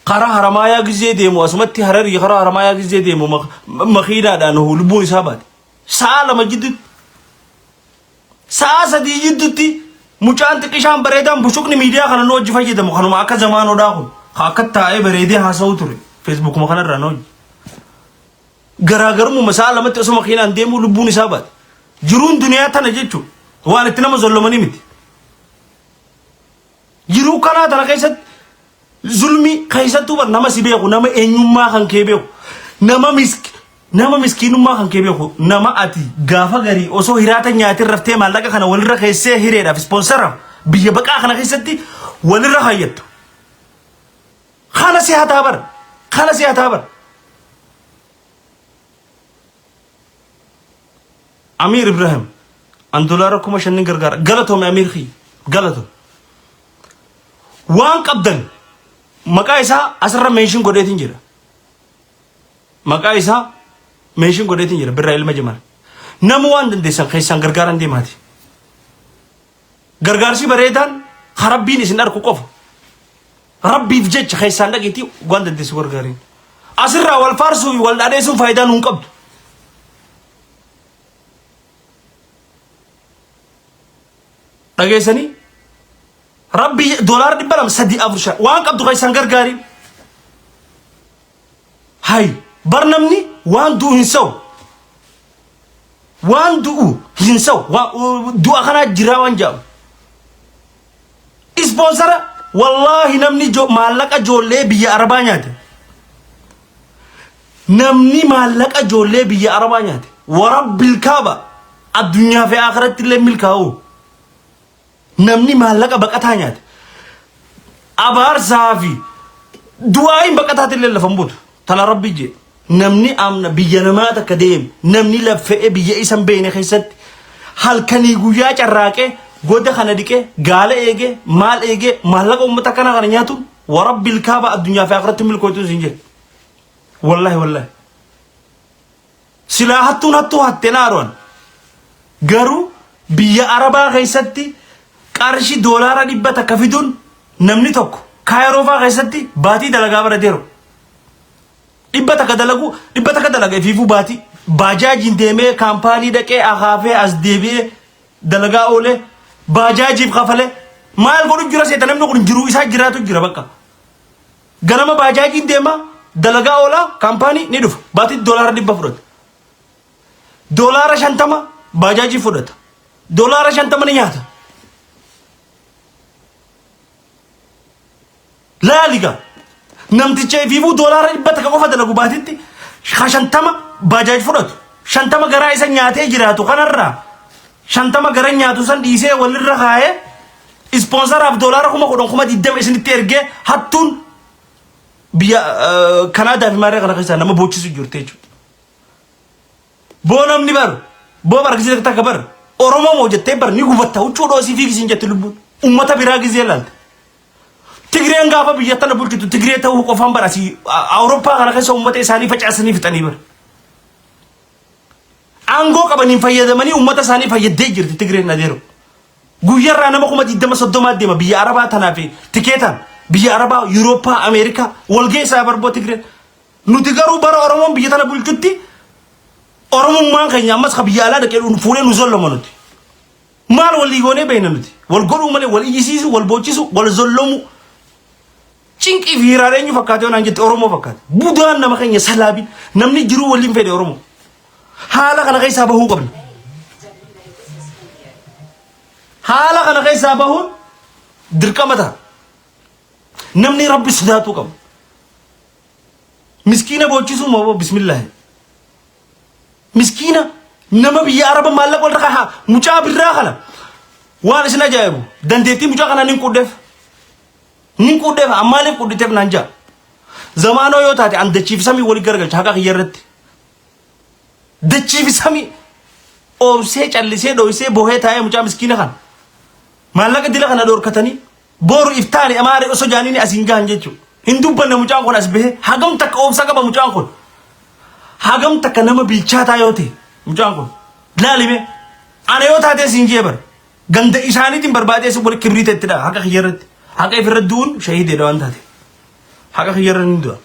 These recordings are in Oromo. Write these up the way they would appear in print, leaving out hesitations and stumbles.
قرا هرمايا غزي ديمو اسمتي هرري قرا هرمايا غزي ديمو مخينا دانو لبو حسابات سالما جد ساسدي جدتي مچان تقشان بريدان بشكني ميديا كان نوج فايده مخنو ما كا زمان وداكو خاكتا اي بريدي هاسوتري فيسبوك مخنا رانوج غراغر مو مساله مت اسمو مخينا ديمو لبو حسابات جرون دنيا تنجچو والتنا مزلمني مت جرو كانا تنا كيست zulmi kaisatu bar nama sibeku nama enyumma kan kebeku nama miskinumma kan kebeku nama ati gafa gari oso hirata nyaati rafte malaga kana walra kaise hireda sponsora biye baka kana kaisati walra hayat khana si hatabar Amir Ibrahim andulara kuma shannin gargara galato me Amir khi galato wan qabdan Makaisa asra mention godetin jira Makaisa mention godetin jira birra ilma jamal namu wan de san khaysan gargaran de mati gargarsi baredan kharabbin isin arku qof rabbi fjech khaysan dagiti gwanda de sugar garin asra wal farsu wal adesu faidan hun qabd dagesani ربي دولار دي بلام سدي أفرشا وان قبضو غي سنگر غاري هاي برنامني وان دو هنسو وان دو هنسو دو أخنا جراوان جاو إسبونسر والله نمني جو مالك جولي بيا عربانيات نمني مالك جولي بيا عربانيات ورب الكعبة الدنيا في آخرت اللي ملكاو namni malaqa baqataanyat abar safi du'ain baqataati lafan butu tala rabbi je namni amna biyanamata kadem namni lafe biya isan beene khaysat halkani guya carraqe goda khana dike gala ege mal ege malaqa ummata kana kana nyatu wa rabbil kaaba ad-dunya fi akhirati milkoytu zinje wallahi silahatun hattu hattenaron garu biya araba khaysatti qarshi dolara dibbata kafidun namni tokko kayrova keessatti baati dalaga bara dero dibbata kadalaga fifu baati bajaji ndeme kampani daqe akhafe as debe dalaga ole bajaji khafale mal godu jira setan namni godu jiru isa jiratu jira bakka ganama bajaji ndema dalaga ola kampani ni duf baati dolara dibba fudot dolara shantama bajaji fudot dolara shantama ni nyata لا لقى نمت شيء فيفو دولار بتك قفة دلقو باتيتي خشنتما باجاج فرط شنتما قرأي سنياتي جراتو خنرا شنتما قرأي نياتو سن ديسي والرخاية سبونسر اف دولار كما قدون كما ديدم اسن تيرجي حتون بيا كندا في مرة قرأي نما بوتشي سجورتيجو بونم نبر بو بركزي تكبر أوروما موجة تبر نيجو بتاو تشودو سيفيك سنجت لبون أمتا براغزي لالت تجري أنقافا بيجتنا بقولك تجري تاو قفام براسي أوروبا أنا كيسا أمتي ساني فجأسني في تنيبر أنغو كبني فيدا مني أمتا ساني فيدا جرت تجري ناديرو غير أنا ما كم تدم صدمات دي ما بيا عربا تنافي تكيتا بيا عربا يوروبا أمريكا والجي سافر بو تجري نتجارو برا أورمون بيجتنا بقولك تي أورمون ما كان يامس خبيا لا دكيل فولن نزول لمنوتي مال والليغوني بيننوتي والقولو مالي والإيسيسو والبوتشيسو والزلمو Cinki virareenyu fakkaatee waan jette Oromoo fakkaate. Budaan nama keenya salaabi namni jiru waliin fedhe Oromoo. Haala kana keessaa bahuu qabna. Haala kana keessaa bahuun dirqama ta'a. Namni Rabbi sodaatu qaba. Miskiina boochisuu moo bismillah. Miskiina nama biyya Araba maallaqa wal rakaa mucaa birraa kana waan isin ajaa'ibu dandeettii mucaa kana nin quddeef. نينكو ديف أمالي كودي تف نانجا زمانو يو تاتي عند الشيف سامي ولي كرجل شاكا خيرت الشيف سامي أو سيج اللي سيد أو سيد بوه تاعي مجا مسكينة خان مالك ديلا خان دور كتاني بورو إفتاني أماري أسو جانيني أسينجا هنجتشو هندو بنا مجا خون أسبه هاجم تك أوب ساكا بمجا خون هاجم تك نما بيتشا تايوتي مجا خون لا ليه أنا يو تاتي سينجي بر غند إشاني تيم بربادي أسو بولي كبريت تدا هاكا خيرت هاكا يفردون شهيد دوان تاتي haqa khiyarran hindu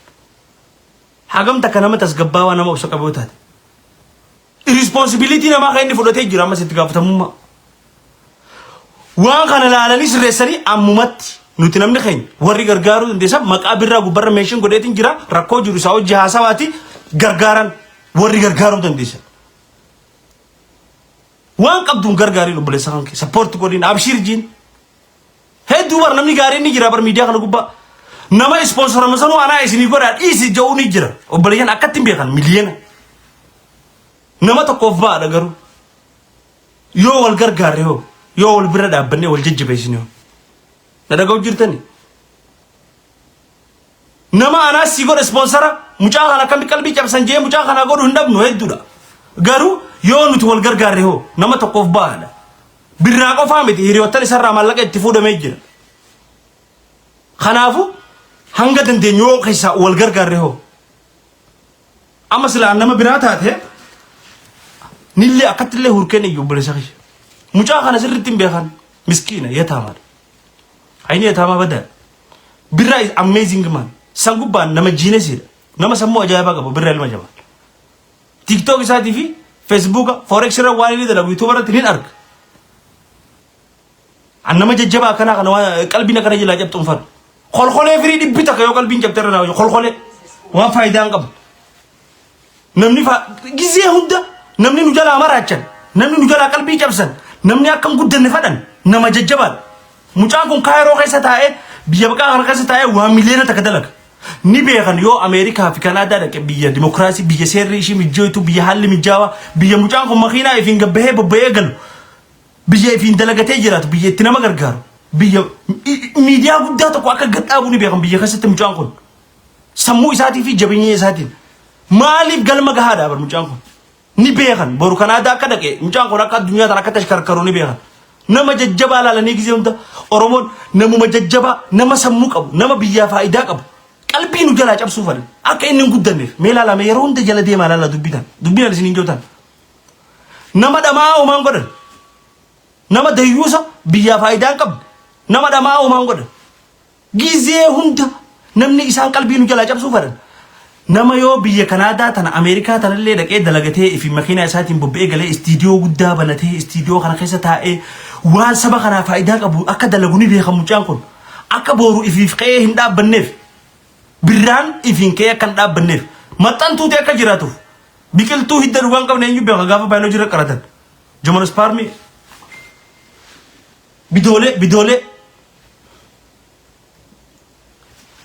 hagam takana matas gabbawa nama obsa qabotat responsibility nama kayni fudate jira amma sitti gaafatamumma waan kana laalani sirreessani ammumatti nuti namni keenya warri gargaaru dandeessa maqaa birraa gubbarra meeshin godheetiin jira rakkoo jiru isaa hojii haasawaati gargaaran warri gargaaru dandeessa waan qabduun gargaarii obboleessa kan support godhin abshir jin hedduu bar namni gaariin ni jira bar miidiyaa kana gubbaa nama sponsor masanu ana isini godha isi ja'u ni jira obboleeyyan akkatti beekan miliyoona nama tokkoof baadha garuu yoo wal gargaarre yoo wal bira dhaabbanne wal jajjabeessine na dhagahu jirtani nama ana si godha sponsora mucaa kana kam qalbii cabsan jee mucaa kana godhu hindabnu hedduudha garuu yoo nuti wal gargaarre nama tokkoof baadha birraa qofaa miti hiriyoottan isarraa maallaqa itti fuudhamee jira kanaafu hanga dandeenyu yoo keessa wal gargaarre amma silaa nama biraa taate nillee akkattillee hurkeen iyyuu obboleessa kiyya mucaa kana sirriitti hin beekan miskiina yataamaadha ayni yataamaa badaa birraa is amazing man san gubbaan nama jiinesiidha nama sammuu ajaa'ibaa qabu birraa ilma jabaa tiktok isaatii fi feesbuuka forex irra waan inni dalagu yuutuuba irratti nin arga an nama jajjabaa akkanaa kana qalbiin akkana jalaa cabxuunfan kolkolee firii dhibbi takka yoo qalbiin cabte irra naa kolkolee waan faayidaa hin qabu namni gizee hunda namni nu jalaa maraachan namni nu jalaa qalbii cabsan namni akkam guddanne fadhan nama jajjabaan mucaan kun kaayiroo keessa taa'ee biyya baqaa kana keessa taa'ee waan miliyoona takka dalaga ni beekan yoo Ameerikaa fi Kanaadaa dhaqe biyya dimokiraasii biyya seerri ishii mijjooytu biyya haalli mijjaawaa biyya mucaan kun makiinaa ifiin gabbahee bobba'ee galu biyya ifiin dalagatee jiraatu biyya itti nama gargaaru biyya miidiyaa guddaa tokko akka gadhaabu ni beekan biyya keessatti mucaan kun sammuu isaatii fi jabeenya isaatiin maaliif galma gahaadha bar mucaan kun ni beekan boru Kanaadaa akka dhaqe mucaan kun akka addunyaa tan akka tashkarkaru ni beekan nama jajjabaa laalanii gisee hunda Oromoon namuma jajjabaa nama sammuu qabu nama biyyaa faayidaa qabu qalbii nu jalaa cabsuu fadhan akka inni hin guddanneef mee laalame yeroo hunda jala deemaa laala dubbitan isin hin jootan nama dhamaa uumaan godhan nama dayyuusa biyyaa faayidaa qabu nama dhamaa uumaan godhan gisee hunda namni isaan qalbii nu jalaa cabsuu fadhan nama yoo biyya Kanaadaa tana Ameerikaa tanallee dhaqee dalagatee fi makiinaa isaatiin bobba'ee galee istiidiyoo guddaa banatee istiidiyoo kana keessa taa'ee waan saba kanaa faayidaa qabu akka dalagu ni beekan mucaan kun akka booru ifiif qe'ee hin dhaabbanneef birraan ifiin kee akka hin dhaabbanneef maxxantuuti akka jiraatuuf biqiltuu hidda dhugaan qabne eenyu beeka gaafa baay'inoo jira qaratan jomonospaarmii bidoolee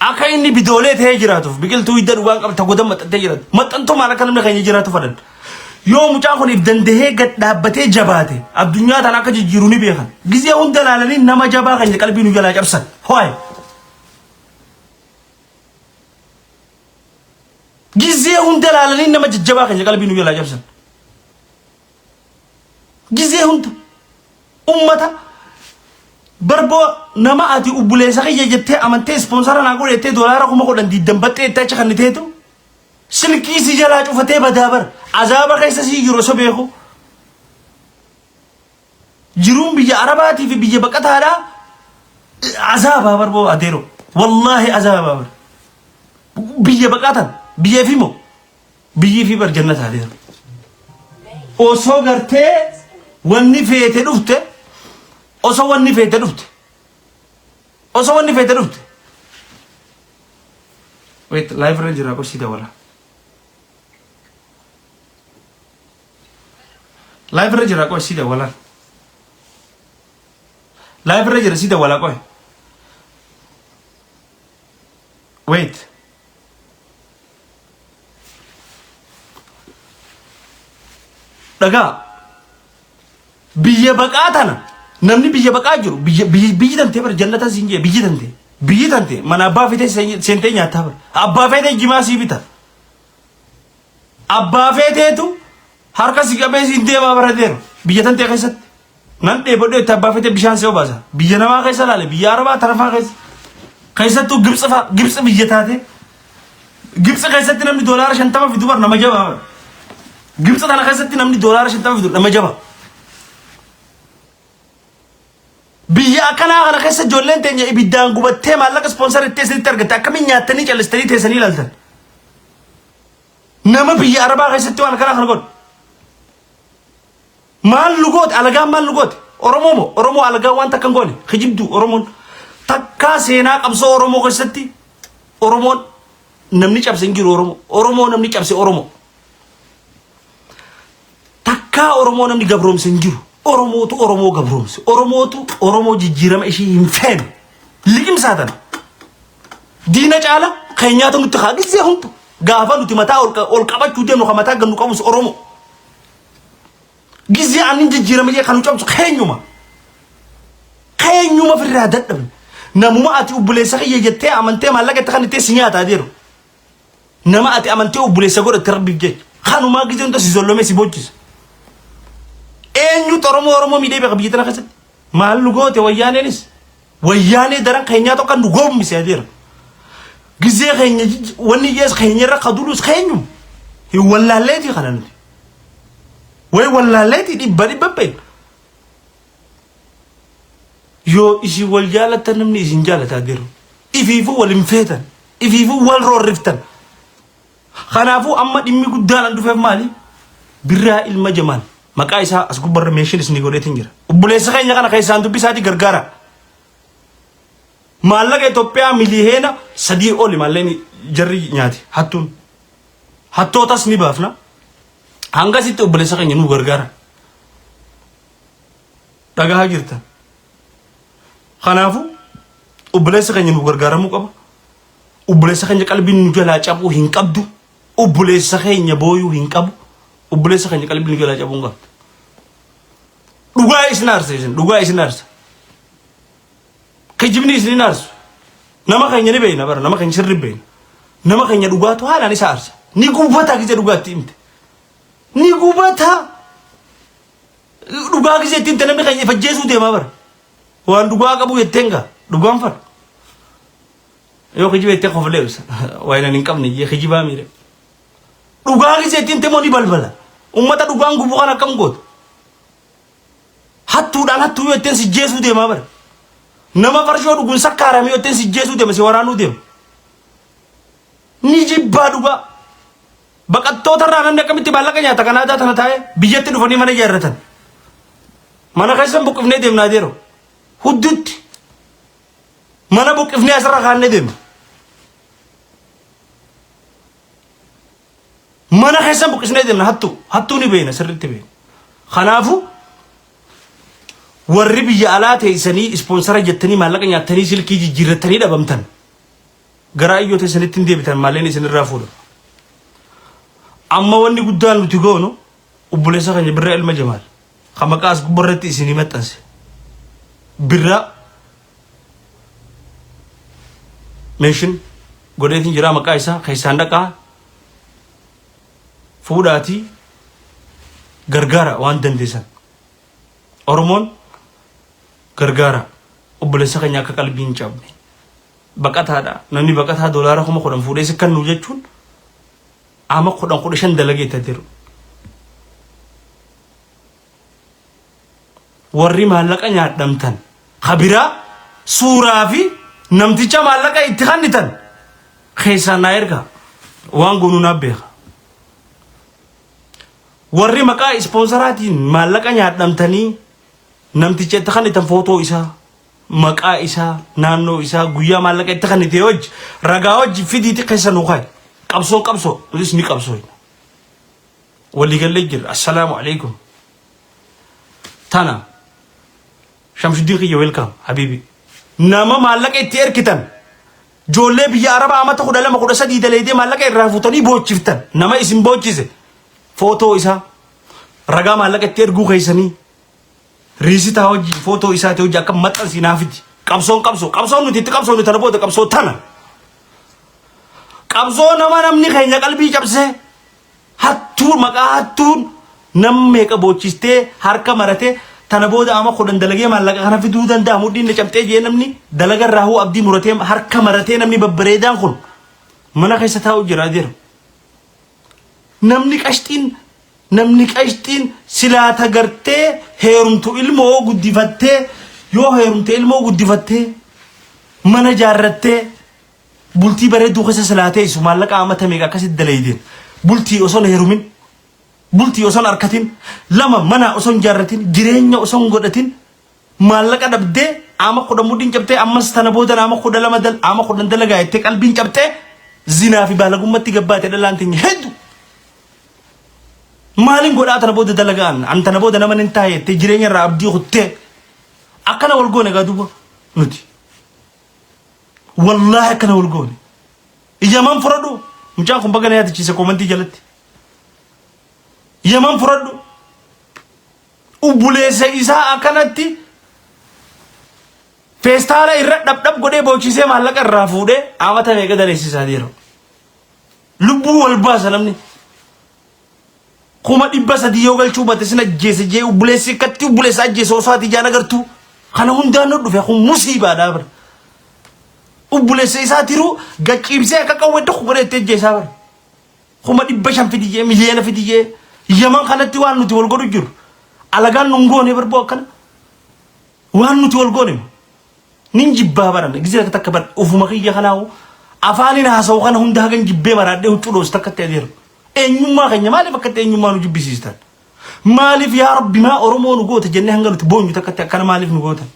akka inni bidoolee ta'ee jiraatuuf biqiltuu hidda dhugaan qabta godan maxxantee jiraatu maxxantuu maal akka namni keenya jiraatu fadhan yoo mucaan kun if dandahee gad dhaabbatee jabaate addunyaa tan akka jijjiiru ni beekan gisee hunda laalanii nama jabaa keenya qalbii nu jalaa cabsan hoy gisee hunda laalanii nama jajjabaa keenya qalbii nu jalaa cabsan gisee hunda ummata barbo nama ati ubbuleessa kiyya jettee amantee sponsora naa godhettee doolaara kuma godhan diddambattee itti achi kanniteetu silkii si jalaa cufatee badaabar azaaba keessa si jiru osoo beeku jiruun biyya Arabaatii fi biyya baqataadha azaaba barbo adeero wallahi azaaba bar biyya baqatan biyya fi moo biyyi fi bar jannata adeero osoo gartee wanni feete dhufte osoo wanni feete dhufte wait live range jira ko sida wala live range jira ko sida wala live range jira sida wala ko wait daga biyya baqatana namni biyya baqaa jiru biyyi tante bar jannata sinjee biyyi tante mana abbaa fete sentee nyaataa bar abbaa fete jimaa sii bita abbaa feteetu harka si qabee siin deemaa bara deero biyya tante keessatti nan dheebodhee itti abbaa fete bishaan see obaasa biyya namaa keessa laale biyya Arabaa tarafaa keessattuu Gibxi biyya taate Gibxi keessatti namni doolaara 50 fidu bar nama jabaa bar Gibxi tana keessatti namni doolaara 50 fidu nama jabaa biyya akkanaa kana keessa ijoolleen teenya ibiddaan gubattee maallaqa sponsor itti isinitti argatte akkamiin nyaattanii callistanii teessanii ilaaltan nama biyya arabaa keessatti waan akkanaa kana godhu maal lugooti alagaan maal lugooti oromoo alagaa waan takkan goone kijibdu oromoon takkaa seenaa qabsoo oromoo keessatti oromoon namni cabse hin jiru oromoo namni cabse oromoo takkaa oromoo namni gabroomse hin jiru oromootu oromoo gabroomse oromoo jijjiirama ishii hin feene liqimsaatan diina caala keenyaatu nutti haagisee hundu gaafa nuti mataa ol qabachuu deemnu kan mataa gannu qabus oromoo gizee anin jijjiirama jee kan nu cabsu keenyuma firraa dadhabne namuma ati ubbuleessa kiyya jettee amantee maallaqa itti kan itti si nyaataa deeru nama ati amantee ubbuleessa godhatte rabbiif jecha kanumaa gizee hunda si zollome si bojjisa eenyu oromoo miidhee beeka biyya tana keessatti maal nu goote wayyaanee daran keenyaa tokko nu goommise adeera gizee keenya wanni jees keenyarra kadulus keenyum hin wallaalleetii kana nuti way wallaalleetii dhibba bayn yoo isin wal jaalattan namni isin jaalataa deeru ifiifuu wal hin feetan ifiifuu wal roorriftan kanaafuu amma dhimmi guddaan an dhufeef maali birraa ilma jamaan maqaa isaa as gubbarra meeshin isni godheetin jira ubbuleessa keenya kana keessaan dubbisaati gargaara maallaqa Itoophiyaa miliyeena 3 oli malleen jarri nyaati hattootas ni baafna hanga sitti ubbuleessa keenya nu gargaara dhagahaa jirtan kanaafuu ubbuleessa keenya nu gargaaramuu qaba ubbuleessa keenya qalbiin nu jalaa cabuu hin qabdu ubbuleessa keenya booyuu hin qabu ubbuleessa keenya qalbiin nu jalaa cabuu hin qabdu dhugaa isin aarsa kijibni isin aarsu nama keenya ni beeyna bara nama keenya sirri beeyna nama keenya dhugaatu haalaan isa aarsa ni gubata gizee dhugaatti himte ni gubata dhugaa gizee itti himte namni keenya fajjeesuu deemaa bara waan dhugaa qabu jettenga dhugaan fadhu yoo kijiba itti qofleebsa waan hin qabne jee kijibaa miire dhugaa gizee itti himte moo ni balbala ummata dhugaan gubu kana akkam gootu hattuu yoo ittiin si jeesuu deemaa bara nama farshoo dhuguun sakkaarame yoo ittiin si jeesuu deema si waraanuu deema ni jibbaa dhugaa baqattoota irraa namni akkamitti maallaqa nyaata kanaa tana taa'ee biyyatti dhufanii mana ijaarratan mana keessan buqqifnee deemnaa deero huddutti mana buqqifnee asirra kaannee deemna mana keessan buqqisnee deemna hattuu ni beena sirriitti beena kanaafuu warri biyya alaa teessanii sponsora jettanii maallaqa nyaatanii silkii jijjiirratanii dhabamtan garaa iyyoo teessanitti hin deebitan maalleen isinirraa fuudha amma wanni guddaan nuti goonu ubbuleessa keenya birraa ilma jamaal kan maqaa as gubbarratti isinii maxxanse birraa meeshin godheetiin jira maqaa isaa keessaan dhaqaa fuudhaatii gargaara waan dandeessan oromoon gargaara obboleessa keenya akka qalbii hin cabne baqataadha namni baqataa doolaara 10,000 fuudhee si kennu jechuun ama 15 dalageeta jiru warri maallaqa nyaadhamtan khabiraa suuraa fi namticha maallaqa itti kennitan keessaan na erga waan goonuu naaf beeka warri maqaa ispoonsoraatiin maallaqa nyaadhamtanii namticha itti kennitan footoo isaa maqaa isaa naannoo isaa guyyaa maallaqa itti kennite hojii ragaa hojii fidiiti keessa nu kaayi qabsoo nutis ni qabsoo walii galee jira assalaamu alaikum tana Shamsuddin Khiyya welcome habibi nama maallaqa itti erkitan joollee biyya arabaa amata 12 daleedee maallaqa irraa fuutanii boochiftan nama isin boochise footoo isaa ragaa maallaqa itti erguu keessanii riisita hojii footoo isaati hojii akka maxxansi naafiti qabsoon nuti itti qabsoon nuti booda qabsoo tana qabsoo nama namni keenya qalbii cabse hattuu maqaa hattuun nam meeqa boochistee harka marate tana booda ama kudhan dalagee maallaqa kana fiduu danda'a mudhiin cabxee jee namni dalaga raahuu abdii muratee harka maratee namni babbareedaan kun mana keessa taa'u jira deero namni qashtiin silaa tagartee heerumtu ilmoo guddifattee yoo heerumte ilmoo guddifattee mana jaarrattee bultii bareedduu keessa salaatee isu maallaqa amata meeqa akkasitti dalaydeen bultii osoon heerumin bultii osoon harkatin lama mana osoon jaarratin jireenya osoon godhatin maallaqa dhabdee ama kudhan mudhiin cabtee ammas tana booda ama kudha lama ama kudhan dalagaa jettee qalbiin cabtee zinaa fi baalagummatti gabbaate dhalaan teenya hedduu maalin godhaa tana booda dalagaan an tana booda nama nin taa'ettee jireenya irraa abdii kuttee akkana wal goone gaa duuba nuti wallahi akkana wal goone ijaman furadhu mucaan kun baga na yaadachiise koomantii jalatti ijaman furadhu ubbuleessa isaa akkanatti feestaala irra dhabdhab godhee boochisee maallaqa irraa fuudhee amata meeqa daleessisaa deero lubbuu wal baasa namni kuma 300 yoo galchuu baate sin ajjeese jee ubbuleessi akkatti ubbuleessa ajjeese osoo ati ijaan agartuu kana hundaan nu dhufe kun musiibaadhaa bara ubbuleessa isaa tiruu gachiibsee akka qawwee tokko godheettee ajjeesaa bara kuma 500 fidiyee miliyoona fidiyee yaman kanatti waan nuti wal godhu jiru alagaan nun goone barboo akkana waan nuti wal goone nin jibbaa baran gizee takka bar ufuma kiyya kanaawu afaanin haasa'u kana hunda hagan jibbee maraadhee huccuudhoos takkatti adeeru eenyummaa keenya maaliif akkatti eenyummaa nu jibbisiistan maaliif yaa rabbi maa oromoo nu goota jennee hanga nuti boonyu takkatti akkana maaliif nu gootan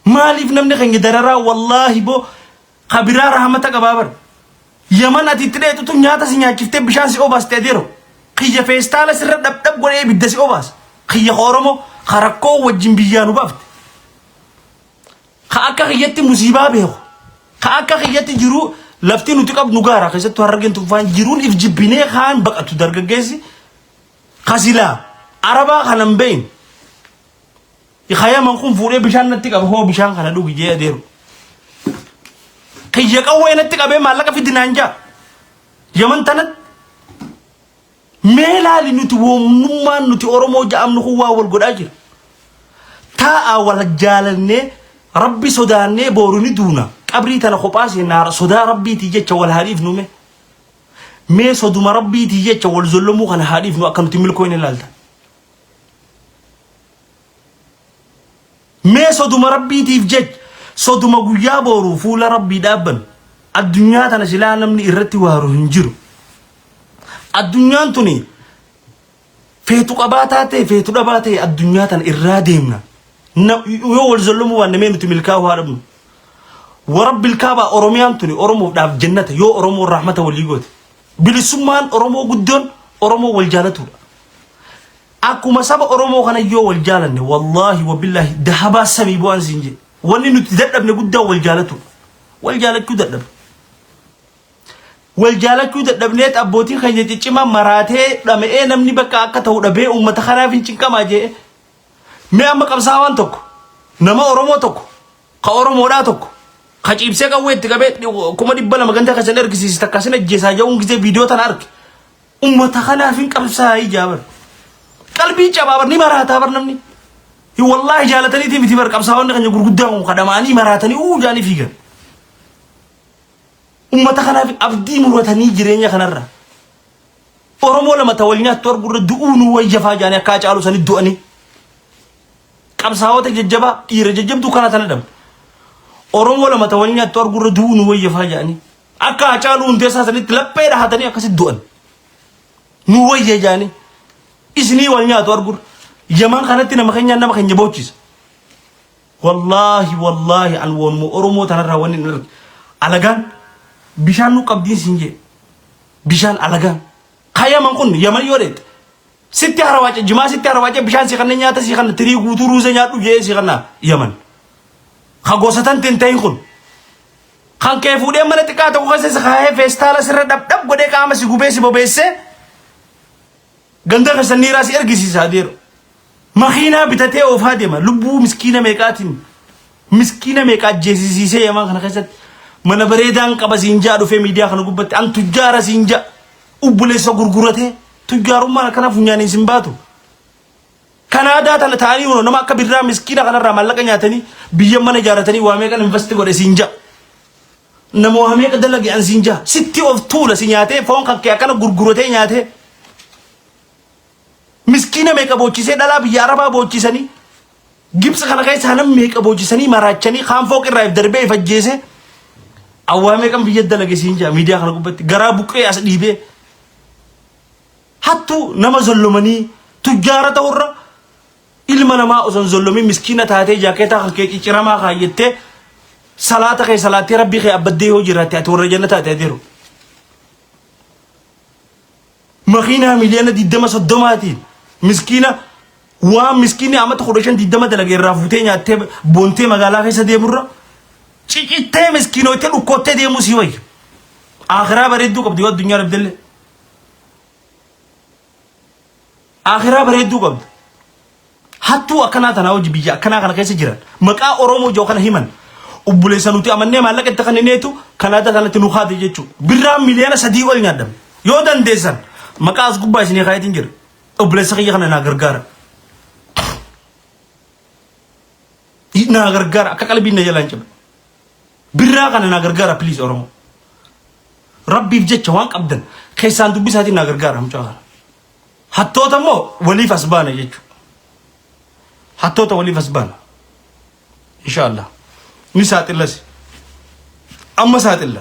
maaliif namni keenya dararaa wallaahi boo kabiraa rahmata qabaa bar yaman ati itti dheetutu nyaata si nyaachiftee bishaan si obaaste adeero kiyya feestaala sirra dhabdhab godhee ibidda si obaas kiyya oromoo karakkoo wajjin biyyaa nu baafte ka akka kiyyatti musiibaa beeku ka akka kiyyatti jiru lafti nuti qabnu gaara keessattuu harargeentu faan jiruun if jibbinee kaan baqatu dargaggeessi kasilaa arabaa kanan beeyin ikhayaman kun fuudhee bishaan natti qaba hoo bishaan kana dhugi jee adeeru kiyya qawwee natti qabee maallaqa fidinaan jaa yaman tanat meelaali nuti woomnummaan nuti oromoo ja'amnu kun waa wal godhaa jira taa'a wal jaalannee rabbi sodaannee booruni duuna qabrii tana kophaasee naara sodaa rabbiitii jecha wal haadhiif nume mee soduma rabbiitii jecha wal zollomuu kana haadhiif nu akka nuti milkooyin ilaalta mee soduma rabbiitiif jecha soduma guyyaa booruu fuula rabbii dhaabban addunyaa tana silaa namni irratti waaru hin jiru addunyaan tuni feetu qabaataa ta'e feetu dhabaa ta'e addunyaa tana irraa deemna yoo wal zollomuu waan namee nuti milkaa'uu haadhabnu ورب الكعبة أوروميان توني أورومو داف جنة يو أورومو الرحمة والليغوت بلسمان أورومو قدون أورومو والجالتو أكو مسابة أورومو خانا يو والجالن والله وبالله دهبا سمي بوان زنجي واني نتدرب نقود والجالتو والجالت كو درب والجالت كو درب نيت أبوتي خيجتي چما مراتي لما إيه نمني بكا أكتو دبي أمتا خرافين چنكا ماجي مي أما قبساوان توكو نما أورومو توكو قا أورومو دا توكو خجيبسه قويت قبيت كما دبلا مغنتا كسن اركسيس تكاسن جيسا جاون غزي فيديو تن ارك امتا خلافين قبسا يجابر قلبي جابر ني مراتا برنمني هي والله جالتني تي بتبر قبسا ون كن غرغدان خدماني مراتني او جاني فيغ امتا خلافين ابدي مروتني جيرينيا خنرا اورومو لما تولنيا تور غر دؤون ويجفا جاني كاچالو سني دواني قبسا وت ججبا يرججبتو كانت ندم oromoo lama tawalnya tor gurra duunu wayya faajani akka acaalu hunde saasani lappee dhahatanii akkasit du'an nu wayya jaani isni walnya tor gur yaman kanatti nama keenya boochisa wallahi an wonmo oromoo tanarra wani alagan bishaan nu qabdiin sinje bishaan alagan kayaman kun yaman yodet sitti harawace jima sitti harawace bishaan si kanne nyaata si kanne tirii guutuu ruuze nyaadhu jee si kanna yaman خغوستان تنتهي خن خان كيف ودي من تكات وخسس خايف فيستالا سر دب غدي كام سي غوبيسي بوبيسه غندا خسني راسي ارغسي سادير مخينا بتتي او فاديما لبو مسكينه ميقات جيسي سي يما خن خسد من بريدان قبسينجا دو في ميديا خن غبت ان تجار سينجا وبلي سو غرغرته تجارو ما كان فنياني سيمباتو كندا تلتاني ونو نما كبيرا مسكينه كان رمالك نياتني بيما نجارتني وامي كان انفست غوري سينجا نمو همي كدلغي ان سينجا سيتي اوف تولا سينياته فون كان كان غرغروتي نياته مسكينه ميكا بوچيسه دلا بيا عربا بوچيسني Gibsa kana keessa nam meeqa boojisanii maraachanii kaan fooq irraa if darbee if ajjeese awwaa meeqan biyya dalage siin jaa miidiyaa kana gubbatti garaa buqqee as dhiibee hattu nama zollomanii tujjaara ta'urra ilma namaa osoo zollomin miskiina taatee jaakeetaa kan kee cicciramaa kaayyattee salaata kee salaattee rabbii kee abbaddee yoo jiraatte ati warra janna taatee adeeru. Makiinaa miliyoona 20-30 miskiina waan miskiinni amata 15-20 dalagee irraa fuutee nyaattee boontee magaalaa keessa deemurra cicittee miskiinoottee dhukkottee deemuu sii wayya. Akhiraa bareedduu qabdi yoo addunyaa rabdillee. Akhiraa bareedduu qabdi. Hattuu akkanaa tanaa hojii biyya akkanaa kana keessa jiran maqaa Oromoo joo kana himan obboleessa nuti amannee maallaqa itti kanneetu Kanaada kanatti nu haate jechuudha. Birraan miliyoona 3 ol nyaadame yoo dandeessan maqaa as gubbaa isinii kaayatiin jira obboleessa kiyya kana naa gargaara. Naa gargaara akka qalbiin na jalaan cabe birraa kana naa gargaara please Oromoo. Rabbiif jecha waan qabdan keessaan dubbisaatiin naa gargaara mucaa kana. Hattoota immoo waliif as baana jechuudha. Hattoota waliif as baana. Inshallah. Ni saaxillas. Amma saaxilla.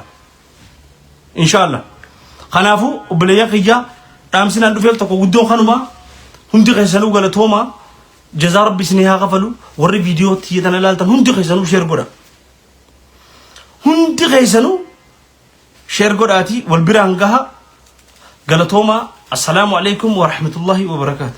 Inshallah. Kanaafu obboleeyyan kiyyaa dhaamsinaan dhufeef tokko guddoon kanuma hundi keessanuu galatooma jazaa rabbi isinii haa kafalu warri viidiyoo tiyyatan ilaaltan hundi keessanuu sheer godha. Hundi keessanuu sheer godhaati wal biraan gaha galatooma. Assalaamu alaikum wa rahmatullahi wa barakatuh.